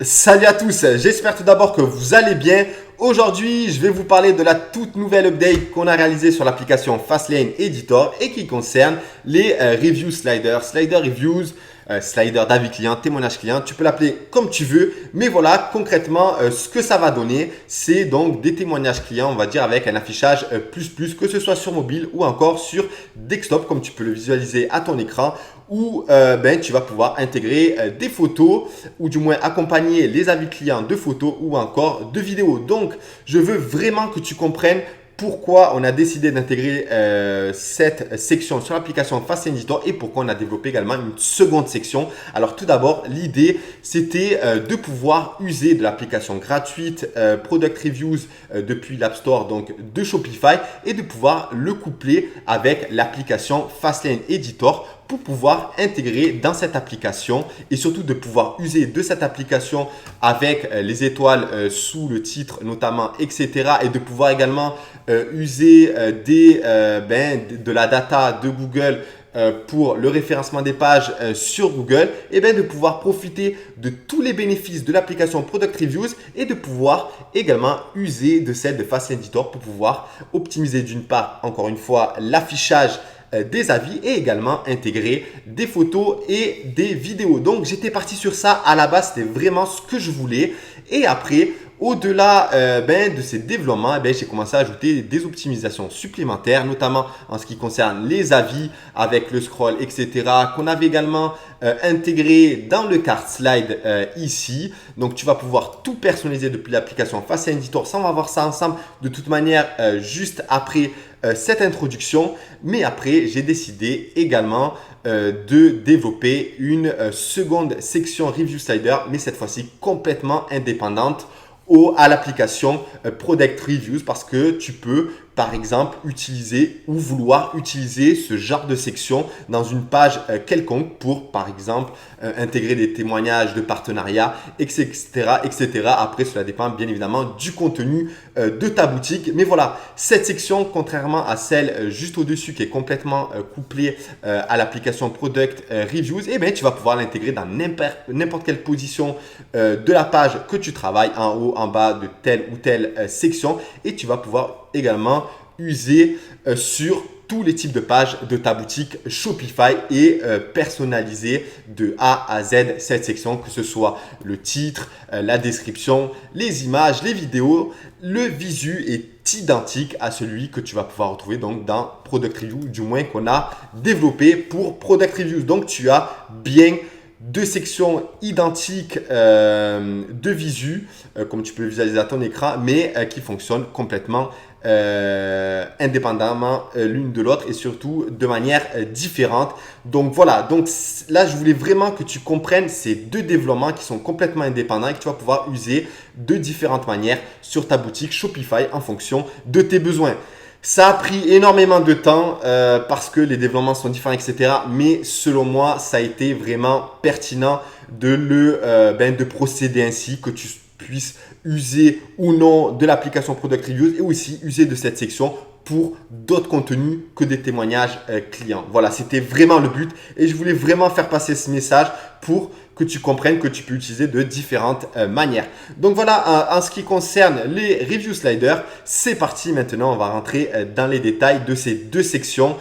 Salut à tous, j'espère tout d'abord que vous allez bien. Aujourd'hui, je vais vous parler de la toute nouvelle update qu'on a réalisée sur l'application Fastlane Editor et qui concerne les review sliders, slider reviews, slider d'avis client, témoignage client, tu peux l'appeler comme tu veux. Mais voilà, concrètement, ce que ça va donner, c'est donc des témoignages clients, on va dire avec un affichage plus, que ce soit sur mobile ou encore sur desktop, comme tu peux le visualiser à ton écran, où tu vas pouvoir intégrer des photos ou du moins accompagner les avis clients de photos ou encore de vidéos. Donc, je veux vraiment que tu comprennes pourquoi on a décidé d'intégrer cette section sur l'application Fastlane Editor et pourquoi on a développé également une seconde section. Alors tout d'abord, l'idée c'était de pouvoir user de l'application gratuite Product Reviews depuis l'App Store donc de Shopify et de pouvoir le coupler avec l'application Fastlane Editor pour pouvoir intégrer dans cette application et surtout de pouvoir user de cette application avec les étoiles sous le titre notamment, etc. Et de pouvoir également user de la data de Google pour le référencement des pages sur Google, et bien de pouvoir profiter de tous les bénéfices de l'application Product Reviews et de pouvoir également user de celle de Fastlane Editor pour pouvoir optimiser d'une part, encore une fois, l'affichage des avis et également intégrer des photos et des vidéos. Donc, j'étais parti sur ça. À la base, c'était vraiment ce que je voulais. Et après, au-delà de ces développements, j'ai commencé à ajouter des optimisations supplémentaires, notamment en ce qui concerne les avis avec le scroll, etc. qu'on avait également intégré dans le cart slide ici. Donc, tu vas pouvoir tout personnaliser depuis l'application Fastlane Editor. Ça, on va voir ça ensemble de toute manière juste après cette introduction. Mais après, j'ai décidé également de développer une seconde section Review Slider, mais cette fois-ci complètement indépendante à l'application Product Reviews parce que tu peux par exemple utiliser ou vouloir utiliser ce genre de section dans une page quelconque pour par exemple intégrer des témoignages de partenariat, etc., etc. Après, cela dépend bien évidemment du contenu de ta boutique. Mais voilà, cette section, contrairement à celle juste au-dessus qui est complètement couplée à l'application Product Reviews, tu vas pouvoir l'intégrer dans n'importe quelle position de la page que tu travailles, en haut, en bas de telle ou telle section, et tu vas pouvoir également user sur tous les types de pages de ta boutique Shopify et personnaliser de A à Z cette section, que ce soit le titre, la description, les images, les vidéos. Le visu est identique à celui que tu vas pouvoir retrouver donc dans Product Review, du moins qu'on a développé pour Product Reviews. Donc, tu as bien deux sections identiques de visu, comme tu peux le visualiser à ton écran, mais qui fonctionnent complètement indépendamment l'une de l'autre et surtout de manière différente. Donc voilà, donc là je voulais vraiment que tu comprennes ces deux développements qui sont complètement indépendants et que tu vas pouvoir user de différentes manières sur ta boutique Shopify en fonction de tes besoins. Ça a pris énormément de temps parce que les développements sont différents, etc. Mais selon moi, ça a été vraiment pertinent de procéder ainsi, que tu puisses user ou non de l'application Product Reviews et aussi user de cette section pour d'autres contenus que des témoignages clients. Voilà, c'était vraiment le but et je voulais vraiment faire passer ce message pour que tu comprennes que tu peux utiliser de différentes manières. Donc voilà, en ce qui concerne les review sliders, c'est parti. Maintenant, on va rentrer dans les détails de ces deux sections.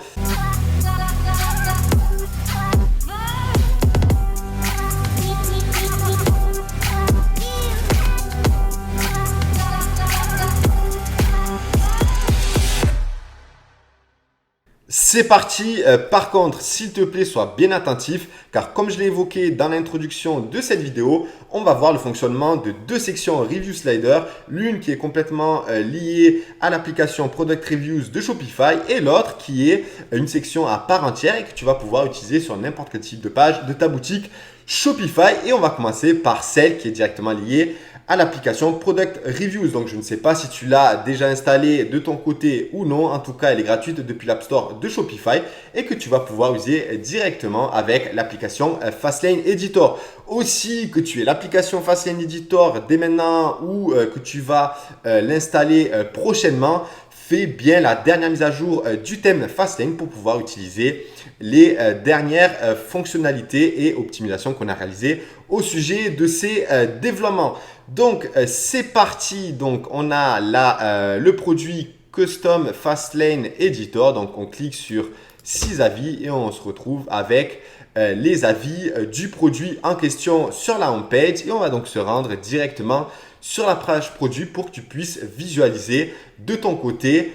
C'est parti. Par contre, s'il te plaît, sois bien attentif car comme je l'ai évoqué dans l'introduction de cette vidéo, on va voir le fonctionnement de deux sections Review Slider. L'une qui est complètement liée à l'application Product Reviews de Shopify et l'autre qui est une section à part entière et que tu vas pouvoir utiliser sur n'importe quel type de page de ta boutique Shopify. Et on va commencer par celle qui est directement liée à l'application Product Reviews. Donc, je ne sais pas si tu l'as déjà installée de ton côté ou non. En tout cas, elle est gratuite depuis l'App Store de Shopify et que tu vas pouvoir user directement avec l'application Fastlane Editor. Aussi, que tu aies l'application Fastlane Editor dès maintenant ou que tu vas l'installer prochainement, fait bien la dernière mise à jour du thème Fastlane pour pouvoir utiliser les dernières fonctionnalités et optimisations qu'on a réalisées au sujet de ces développements. Donc, c'est parti. Donc, on a là le produit Custom Fastlane Editor. Donc, on clique sur 6 avis et on se retrouve avec les avis du produit en question sur la home page. Et on va donc se rendre directement sur la page produit pour que tu puisses visualiser de ton côté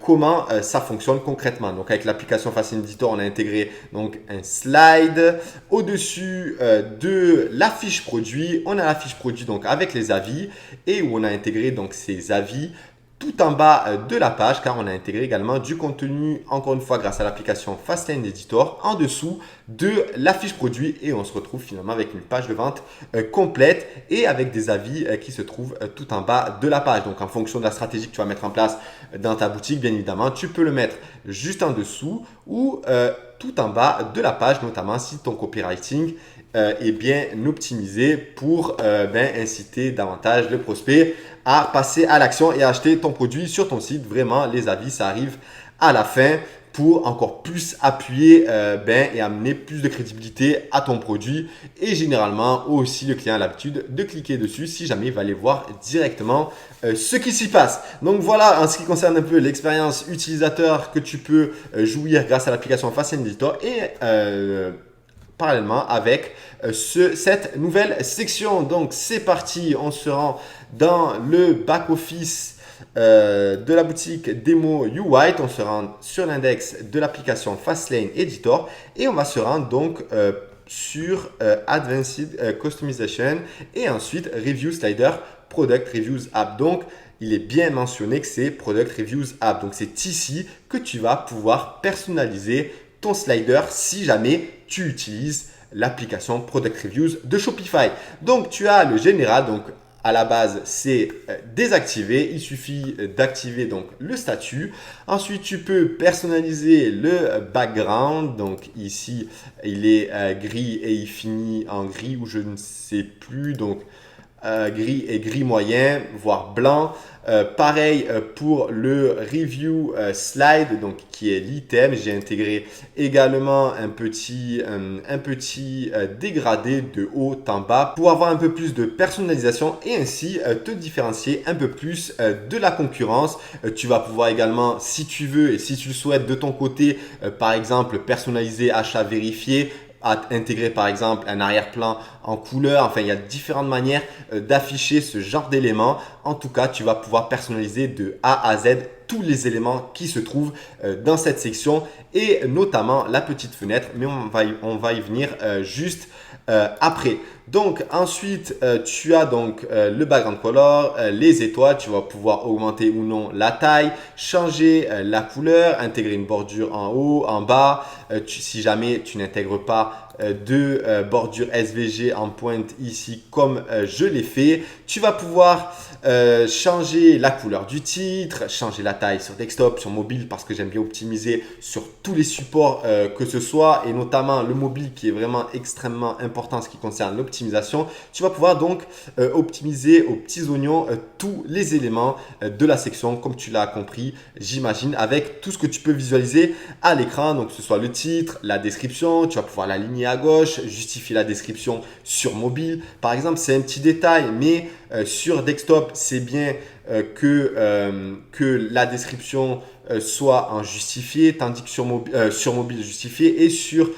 comment ça fonctionne concrètement. Donc avec l'application Fastlane Editor, on a intégré donc un slide au-dessus de la fiche produit. On a la fiche produit donc avec les avis et où on a intégré donc ces avis tout en bas de la page car on a intégré également du contenu, encore une fois grâce à l'application Fastlane Editor, en dessous de la fiche produit et on se retrouve finalement avec une page de vente complète et avec des avis qui se trouvent tout en bas de la page. Donc en fonction de la stratégie que tu vas mettre en place dans ta boutique, bien évidemment, tu peux le mettre juste en dessous ou tout en bas de la page, notamment si ton copywriting est bien optimisé pour inciter davantage le prospect à passer à l'action et à acheter ton produit sur ton site. Vraiment, les avis, ça arrive à la fin pour encore plus appuyer et amener plus de crédibilité à ton produit. Et généralement, aussi, le client a l'habitude de cliquer dessus si jamais il va aller voir directement ce qui s'y passe. Donc voilà, en ce qui concerne un peu l'expérience utilisateur que tu peux jouir grâce à l'application Fastlane Editor et parallèlement avec cette nouvelle section. Donc c'est parti, on se rend dans le back-office de la boutique Demo YouWhite. On se rend sur l'index de l'application Fastlane Editor et on va se rendre donc sur Advanced Customization et ensuite Review Slider Product Reviews App. Donc il est bien mentionné que c'est Product Reviews App. Donc c'est ici que tu vas pouvoir personnaliser ton slider si jamais tu utilises l'application Product Reviews de Shopify. Donc, tu as le général. Donc, à la base, c'est désactivé. Il suffit d'activer donc le statut. Ensuite, tu peux personnaliser le background. Donc, ici, il est gris et il finit en gris ou je ne sais plus. Donc, gris et gris moyen, voire blanc. Pareil pour le review slide, donc qui est l'item. J'ai intégré également un petit dégradé de haut en bas pour avoir un peu plus de personnalisation et ainsi te différencier un peu plus de la concurrence. Tu vas pouvoir également, si tu veux et si tu le souhaites de ton côté, par exemple personnaliser achat vérifié, à intégrer par exemple un arrière-plan en couleur. Enfin, il y a différentes manières d'afficher ce genre d'éléments. En tout cas, tu vas pouvoir personnaliser de A à Z tous les éléments qui se trouvent dans cette section et notamment la petite fenêtre, mais on va y venir juste après. Donc ensuite, tu as donc le background color, les étoiles, tu vas pouvoir augmenter ou non la taille, changer la couleur, intégrer une bordure en haut, en bas. Si jamais tu n'intègres pas de bordure SVG en pointe ici comme je l'ai fait, tu vas pouvoir changer la couleur du titre, changer la taille sur desktop, sur mobile parce que j'aime bien optimiser sur tous les supports que ce soit et notamment le mobile qui est vraiment extrêmement important en ce qui concerne l'optimisation. Tu vas pouvoir donc optimiser aux petits oignons tous les éléments de la section comme tu l'as compris, j'imagine, avec tout ce que tu peux visualiser à l'écran. Donc que ce soit le titre, la description, tu vas pouvoir l'aligner à gauche, justifier la description sur mobile. Par exemple, c'est un petit détail, mais sur desktop, c'est bien que la description soit en justifié, tandis que sur mobile justifié et sur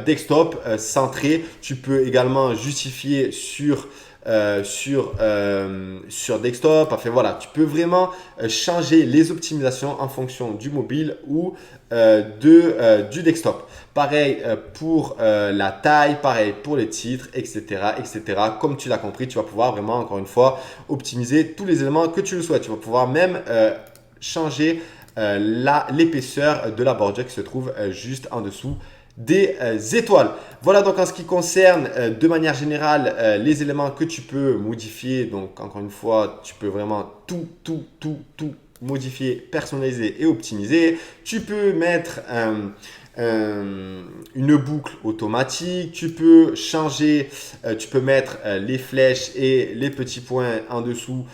desktop centré. Tu peux également justifier sur desktop. Enfin voilà, tu peux vraiment changer les optimisations en fonction du mobile ou du desktop. Pareil pour la taille, pareil pour les titres, etc., etc. Comme tu l'as compris, tu vas pouvoir vraiment, encore une fois, optimiser tous les éléments que tu le souhaites. Tu vas pouvoir même changer l'épaisseur de la bordure qui se trouve juste en dessous des étoiles. Voilà donc en ce qui concerne de manière générale les éléments que tu peux modifier. Donc encore une fois, tu peux vraiment tout modifier, personnaliser et optimiser. Tu peux mettre une boucle automatique. Tu peux changer, tu peux mettre les flèches et les petits points en dessous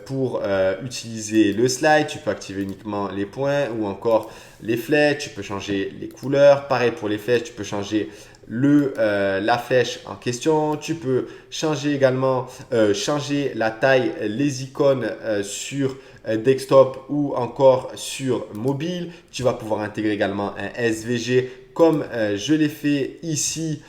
pour utiliser le slide. Tu peux activer uniquement les points ou encore les flèches. Tu peux changer les couleurs. Pareil pour les flèches, tu peux changer la flèche en question. Tu peux changer également changer la taille, les icônes sur desktop ou encore sur mobile. Tu vas pouvoir intégrer également un SVG comme je l'ai fait ici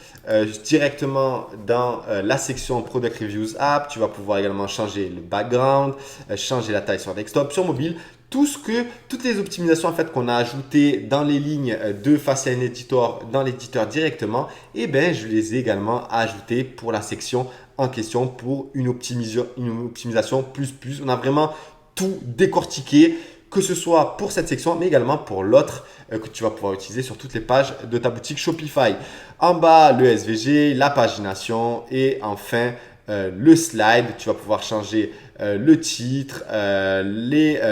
directement dans la section Product Reviews App. Tu vas pouvoir également changer le background, changer la taille sur desktop, sur mobile. Toutes les optimisations en fait qu'on a ajoutées dans les lignes de Fastlane Editor, dans l'éditeur directement, et ben je les ai également ajoutées pour la section en question pour une optimisation plus. On a vraiment tout décortiqué, que ce soit pour cette section, mais également pour l'autre que tu vas pouvoir utiliser sur toutes les pages de ta boutique Shopify. En bas, le SVG, la pagination et enfin le slide. Tu vas pouvoir changer le titre,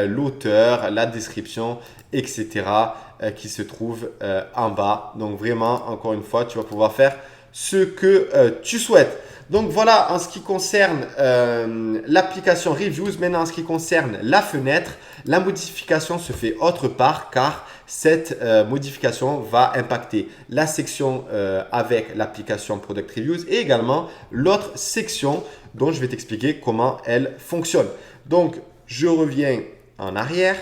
l'auteur, la description, etc. Qui se trouve en bas. Donc vraiment, encore une fois, tu vas pouvoir faire ce que tu souhaites. Donc voilà en ce qui concerne l'application Reviews. Maintenant en ce qui concerne la fenêtre, la modification se fait autre part car cette modification va impacter la section avec l'application Product Reviews et également l'autre section dont je vais t'expliquer comment elle fonctionne. Donc je reviens en arrière.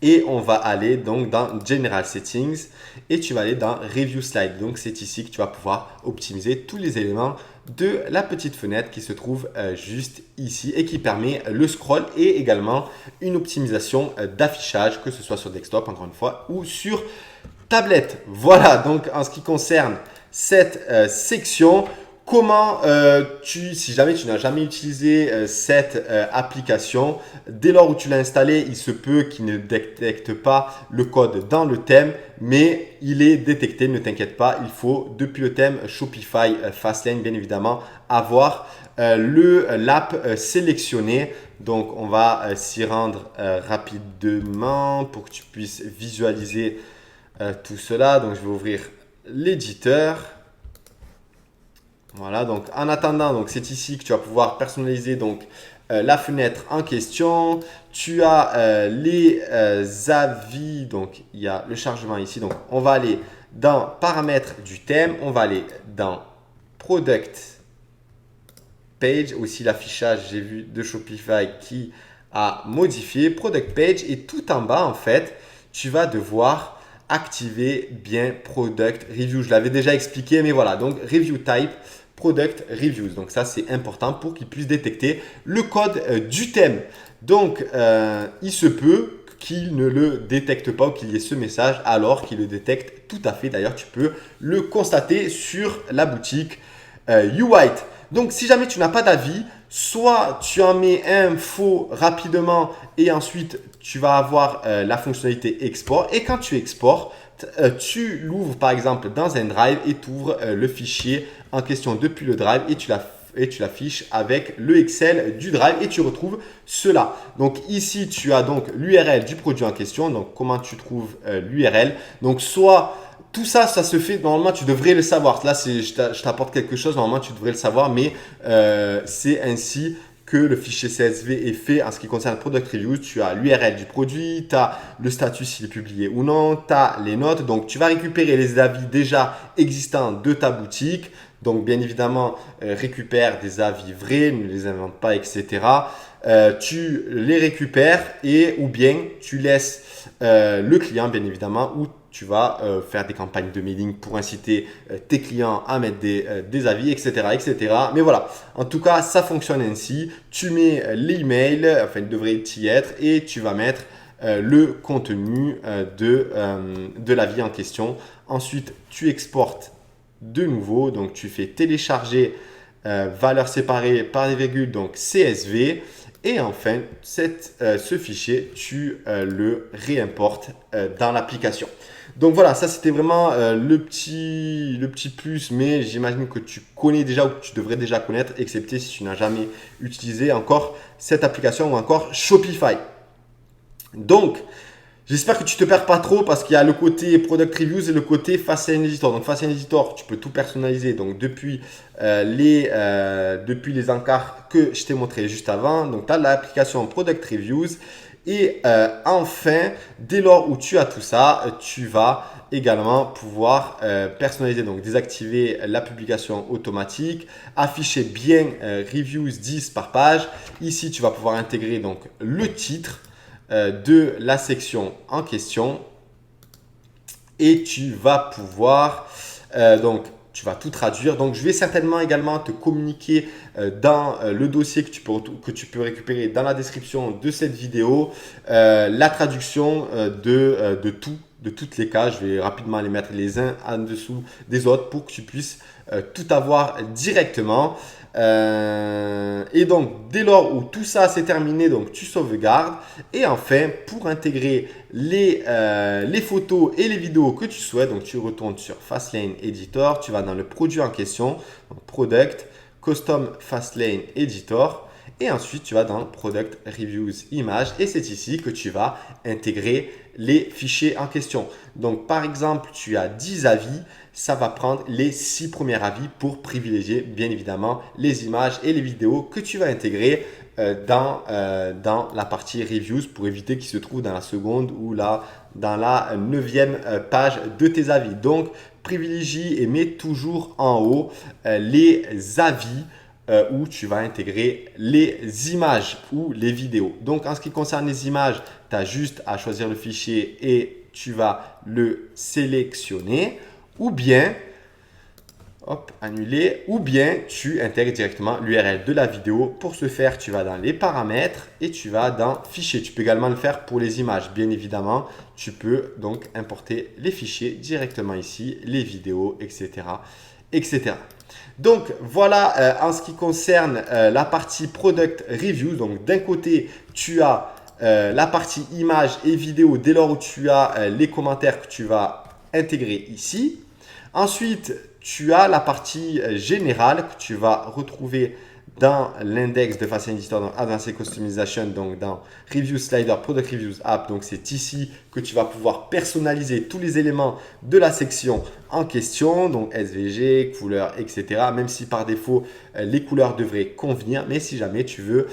Et on va aller donc dans General Settings et tu vas aller dans Review Slide. Donc, c'est ici que tu vas pouvoir optimiser tous les éléments de la petite fenêtre qui se trouve juste ici et qui permet le scroll et également une optimisation d'affichage, que ce soit sur desktop, encore une fois, ou sur tablette. Voilà, donc en ce qui concerne cette section, comment si jamais tu n'as jamais utilisé cette application, dès lors où tu l'as installée, il se peut qu'il ne détecte pas le code dans le thème, mais il est détecté, ne t'inquiète pas. Il faut, depuis le thème Shopify Fastlane, bien évidemment, avoir l'app sélectionné. Donc, on va s'y rendre rapidement pour que tu puisses visualiser tout cela. Donc, je vais ouvrir l'éditeur. Voilà, donc en attendant, donc c'est ici que tu vas pouvoir personnaliser donc la fenêtre en question. Tu as les avis, donc il y a le chargement ici. Donc on va aller dans paramètres du thème, on va aller dans product page, aussi l'affichage, j'ai vu de Shopify qui a modifié product page et tout en bas en fait, tu vas devoir activer bien product review. Je l'avais déjà expliqué, mais voilà, donc review type. Product Reviews. Donc ça, c'est important pour qu'il puisse détecter le code du thème. Donc, il se peut qu'il ne le détecte pas ou qu'il y ait ce message alors qu'il le détecte tout à fait. D'ailleurs, tu peux le constater sur la boutique YouWhite. Donc, si jamais tu n'as pas d'avis, soit tu en mets un faux rapidement et ensuite tu vas avoir la fonctionnalité export. Et quand tu exportes, tu l'ouvres par exemple dans un drive et tu ouvres le fichier en question depuis le drive et tu l'affiches avec le Excel du drive et tu retrouves cela. Donc ici, tu as donc l'URL du produit en question. Donc comment tu trouves l'URL. Donc soit tout ça, ça se fait, normalement, tu devrais le savoir. Là, je t'apporte quelque chose, normalement, tu devrais le savoir, mais c'est ainsi que le fichier CSV est fait en ce qui concerne Product Reviews. Tu as l'URL du produit, tu as le statut s'il est publié ou non, tu as les notes. Donc, tu vas récupérer les avis déjà existants de ta boutique. Donc, bien évidemment, récupère des avis vrais, ne les invente pas, etc. Tu les récupères ou bien tu laisses le client, bien évidemment, ou tu vas faire des campagnes de mailing pour inciter tes clients à mettre des avis, etc., etc. Mais voilà, en tout cas, ça fonctionne ainsi. Tu mets l'email, enfin, il devrait y être, et tu vas mettre le contenu de l'avis en question. Ensuite, tu exportes de nouveau. Donc, tu fais télécharger valeur séparée par des virgules, donc CSV. Et enfin, ce fichier, tu le réimportes dans l'application. Donc voilà, ça c'était vraiment le petit plus, mais j'imagine que tu connais déjà ou que tu devrais déjà connaître, excepté si tu n'as jamais utilisé encore cette application ou encore Shopify. Donc, J'espère que tu te perds pas trop parce qu'il y a le côté Product Reviews et le côté Fastlane Editor. Donc Fastlane Editor, tu peux tout personnaliser. Donc depuis les encarts que je t'ai montré juste avant. Donc tu as l'application Product Reviews. Et enfin, dès lors où tu as tout ça, tu vas également pouvoir personnaliser, donc désactiver la publication automatique, afficher bien Reviews 10 par page. Ici, tu vas pouvoir intégrer donc le titre de la section en question et tu vas pouvoir donc tu vas tout traduire. Donc, je vais certainement également te communiquer dans le dossier que tu peux récupérer dans la description de cette vidéo la traduction de toutes les cas. Je vais rapidement les mettre les uns en dessous des autres pour que tu puisses tout avoir directement. Et donc, dès lors où tout ça c'est terminé, donc tu sauvegardes. Et enfin, pour intégrer les photos et les vidéos que tu souhaites, donc tu retournes sur Fastlane Editor, tu vas dans le produit en question, donc Product, Custom Fastlane Editor. Et ensuite, tu vas dans Product Reviews Images et c'est ici que tu vas intégrer les fichiers en question. Donc, par exemple, tu as 10 avis, ça va prendre les 6 premiers avis pour privilégier bien évidemment les images et les vidéos que tu vas intégrer dans la partie Reviews pour éviter qu'ils se trouvent dans la seconde ou dans la 9e page de tes avis. Donc, privilégie et mets toujours en haut les avis où tu vas intégrer les images ou les vidéos. Donc, en ce qui concerne les images, tu as juste à choisir le fichier et tu vas le sélectionner ou bien, hop, annuler, ou bien tu intègres directement l'URL de la vidéo. Pour ce faire, tu vas dans les paramètres et tu vas dans fichiers. Tu peux également le faire pour les images, bien évidemment. Tu peux donc importer les fichiers directement ici, les vidéos, etc. etc. Donc voilà en ce qui concerne la partie Product Review. Donc d'un côté, tu as la partie images et vidéos dès lors où tu as les commentaires que tu vas intégrer ici. Ensuite, tu as la partie générale que tu vas retrouver dans l'index de Fastlane Editor, dans Advanced Customization, donc dans Review Slider, Product Reviews App. Donc, c'est ici que tu vas pouvoir personnaliser tous les éléments de la section en question, donc SVG, couleurs, etc. Même si par défaut, les couleurs devraient convenir, mais si jamais tu veux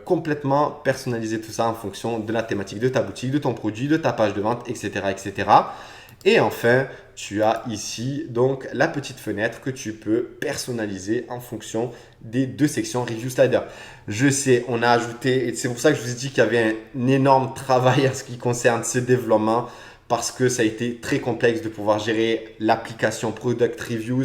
complètement personnaliser tout ça en fonction de la thématique de ta boutique, de ton produit, de ta page de vente, etc., etc. Et enfin, tu as ici donc la petite fenêtre que tu peux personnaliser en fonction des deux sections Review Slider. Je sais, on a ajouté, et c'est pour ça que je vous ai dit qu'il y avait un énorme travail en ce qui concerne ce développement parce que ça a été très complexe de pouvoir gérer l'application Product Reviews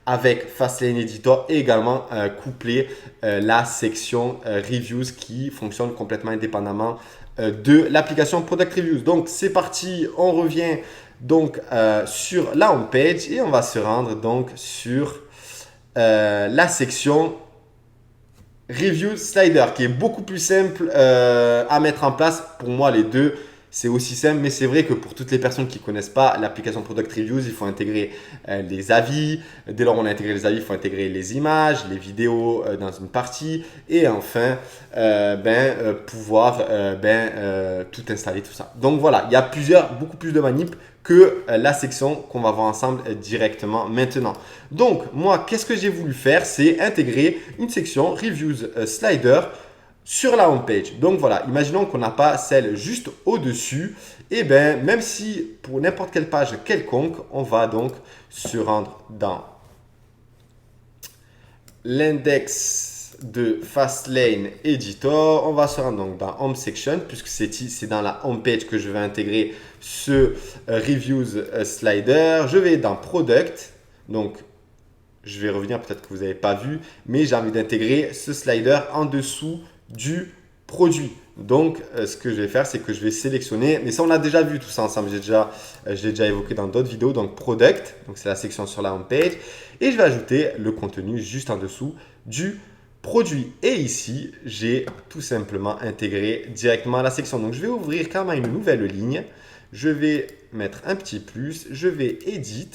avec Fastlane Editor et également coupler la section Reviews qui fonctionne complètement indépendamment de l'application Product Reviews. Donc, c'est parti, on revient donc sur la home page et on va se rendre donc sur la section Review Slider qui est beaucoup plus simple à mettre en place. Pour moi, les deux, c'est aussi simple, mais c'est vrai que pour toutes les personnes qui ne connaissent pas l'application Product Reviews, il faut intégrer les avis. Dès lors qu'on a intégré les avis, il faut intégrer les images, les vidéos dans une partie et enfin pouvoir tout installer, tout ça. Donc voilà, il y a beaucoup plus de manip que la section qu'on va voir ensemble directement maintenant. Donc moi, qu'est-ce que j'ai voulu faire? C'est intégrer une section Reviews Slider sur la home page. Donc voilà, imaginons qu'on n'a pas celle juste au-dessus. Et bien, même si pour n'importe quelle page quelconque, on va donc se rendre dans l'index de Fastlane Editor. On va se rendre donc dans Home Section puisque c'est dans la home page que je vais intégrer ce Reviews Slider. Je vais dans Product. Donc, je vais revenir, peut-être que vous n'avez pas vu, mais j'ai envie d'intégrer ce slider en dessous du produit. Donc, ce que je vais faire, c'est que je vais sélectionner, mais ça, on a déjà vu tout ça ensemble. Je l'ai déjà évoqué dans d'autres vidéos. Donc, Product, donc c'est la section sur la home page. Et je vais ajouter le contenu juste en dessous du produit. Et ici, j'ai tout simplement intégré directement la section. Donc, je vais ouvrir carrément une nouvelle ligne. Je vais mettre un petit plus. Je vais Edit.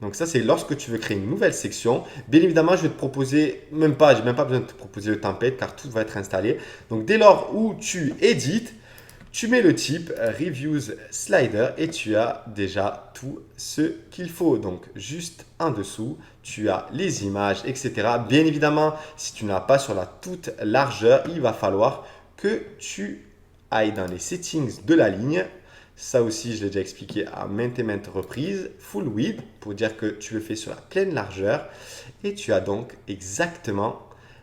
Donc ça, c'est lorsque tu veux créer une nouvelle section. Bien évidemment, je vais te proposer, je n'ai même pas besoin de te proposer le template car tout va être installé. Donc dès lors où tu édites, Tu mets le type Reviews Slider et tu as déjà tout ce qu'il faut. Donc, juste en dessous, tu as les images, etc. Bien évidemment, si tu n'as pas sur la toute largeur, il va falloir que tu ailles dans les settings de la ligne. Ça aussi, je l'ai déjà expliqué à maintes et maintes reprises. Full width pour dire que tu le fais sur la pleine largeur. Et tu as donc exactement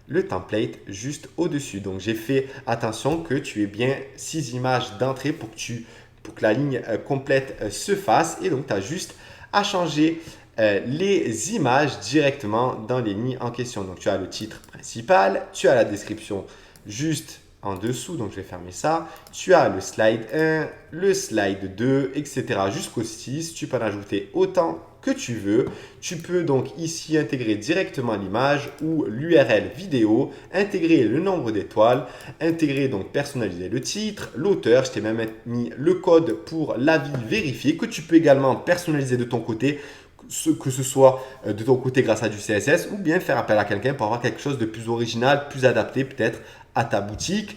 le template juste au-dessus. Donc, j'ai fait attention que tu aies bien 6 images d'entrée pour que la ligne complète se fasse. Et donc, tu as juste à changer les images directement dans les lignes en question. Donc, tu as le titre principal, tu as la description juste en dessous, donc je vais fermer ça. Tu as le slide 1, le slide 2, etc. jusqu'au 6. Tu peux en ajouter autant que tu veux. Tu peux donc ici intégrer directement l'image ou l'URL vidéo, intégrer le nombre d'étoiles, intégrer donc personnaliser le titre, l'auteur. Je t'ai même mis le code pour l'avis vérifié que tu peux également personnaliser de ton côté, que ce soit de ton côté grâce à du CSS ou bien faire appel à quelqu'un pour avoir quelque chose de plus original, plus adapté peut-être à ta boutique.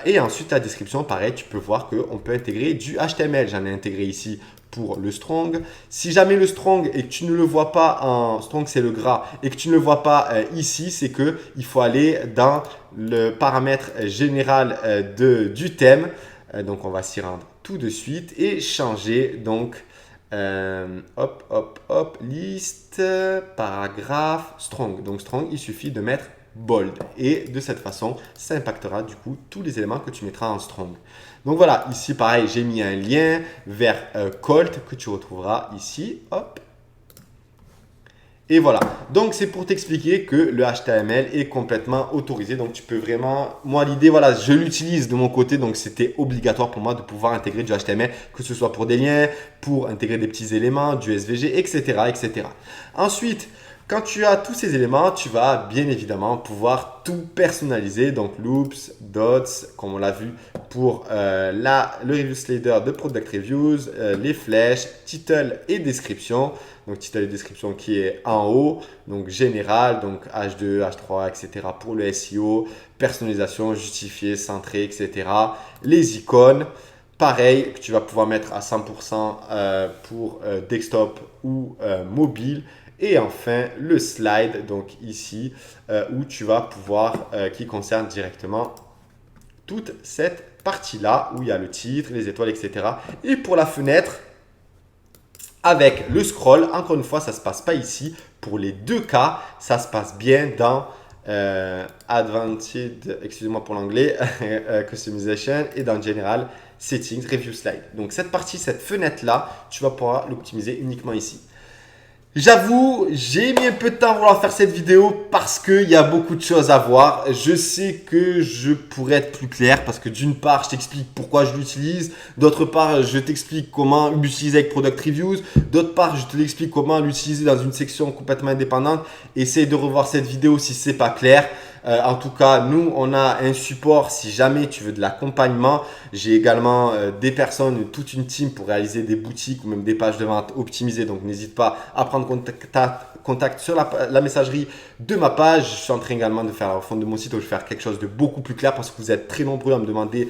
Et ensuite, la description, pareil, tu peux voir qu'on peut intégrer du HTML. J'en ai intégré ici pour le strong. Si jamais le strong et que tu ne le vois pas en strong, c'est le gras, et que tu ne le vois pas ici, c'est qu'il faut aller dans le paramètre général du thème. Donc, on va s'y rendre tout de suite et changer donc liste, paragraphe, strong. Donc, strong, il suffit de mettre bold. Et de cette façon, ça impactera du coup tous les éléments que tu mettras en strong. Donc voilà, ici pareil, j'ai mis un lien vers Colt que tu retrouveras ici. Hop. Et voilà. Donc c'est pour t'expliquer que le HTML est complètement autorisé. Donc tu peux vraiment… Moi l'idée, voilà, je l'utilise de mon côté. Donc c'était obligatoire pour moi de pouvoir intégrer du HTML, que ce soit pour des liens, pour intégrer des petits éléments, du SVG, etc. etc. Ensuite, quand tu as tous ces éléments, tu vas bien évidemment pouvoir tout personnaliser. Donc, loops, dots, comme on l'a vu pour le review slider de Product Reviews, les flèches, title et description. Donc, title et description qui est en haut. Donc, général, donc H2, H3, etc. pour le SEO, personnalisation, justifié, centré, etc. Les icônes. Pareil, que tu vas pouvoir mettre à 100% pour desktop ou mobile. Et enfin, le slide, donc ici, où tu vas pouvoir, qui concerne directement toute cette partie-là, où il y a le titre, les étoiles, etc. Et pour la fenêtre, avec le scroll, encore une fois, ça ne se passe pas ici. Pour les deux cas, ça se passe bien dans Advanced, excusez-moi pour l'anglais, Customization et dans General Settings, Review Slide. Donc cette partie, cette fenêtre-là, tu vas pouvoir l'optimiser uniquement ici. J'avoue, j'ai mis un peu de temps à vouloir faire cette vidéo parce qu'il y a beaucoup de choses à voir. Je sais que je pourrais être plus clair parce que d'une part, je t'explique pourquoi je l'utilise. D'autre part, je t'explique comment l'utiliser avec Product Reviews. D'autre part, je te l'explique comment l'utiliser dans une section complètement indépendante. Essaye de revoir cette vidéo si c'est pas clair. En tout cas, nous, on a un support si jamais tu veux de l'accompagnement. J'ai également des personnes, toute une team pour réaliser des boutiques ou même des pages de vente optimisées. Donc, n'hésite pas à prendre contact sur la messagerie de ma page. Je suis en train également de faire la refonte de mon site où je vais faire quelque chose de beaucoup plus clair parce que vous êtes très nombreux à me demander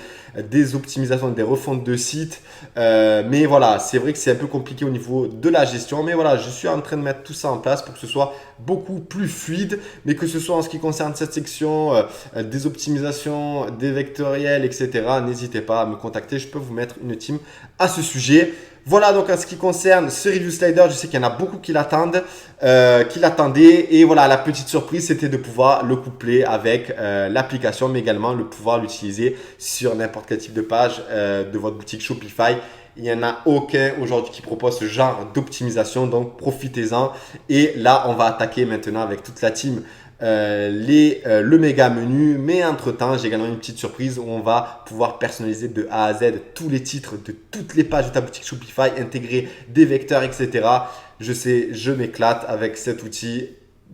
des optimisations, des refontes de sites. Mais voilà, c'est vrai que c'est un peu compliqué au niveau de la gestion. Mais voilà, je suis en train de mettre tout ça en place pour que ce soit beaucoup plus fluide. Mais que ce soit en ce qui concerne cette section, des optimisations, des vectoriels, etc. N'hésitez pas à me contacter. Je peux vous mettre une team à ce sujet. Voilà, donc en ce qui concerne ce review slider, je sais qu'il y en a beaucoup qui l'attendent, qui l'attendaient. Et voilà, la petite surprise, c'était de pouvoir le coupler avec l'application, mais également le pouvoir l'utiliser sur n'importe quel type de page de votre boutique Shopify. Il n'y en a aucun aujourd'hui qui propose ce genre d'optimisation, donc profitez-en. Et là, on va attaquer maintenant avec toute la team le méga menu, mais entre temps j'ai également une petite surprise où on va pouvoir personnaliser de A à Z tous les titres de toutes les pages de ta boutique Shopify, intégrer des vecteurs, etc. Je sais, je m'éclate avec cet outil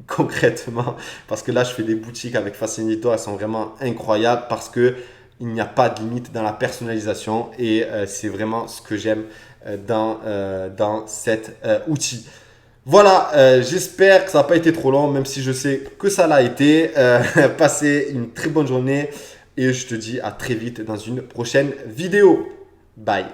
concrètement parce que là je fais des boutiques avec Fascinator, elles sont vraiment incroyables parce que il n'y a pas de limite dans la personnalisation et c'est vraiment ce que j'aime dans cet outil. Voilà, j'espère que ça n'a pas été trop long, même si je sais que ça l'a été. Passez une très bonne journée. Et je te dis à très vite dans une prochaine vidéo. Bye.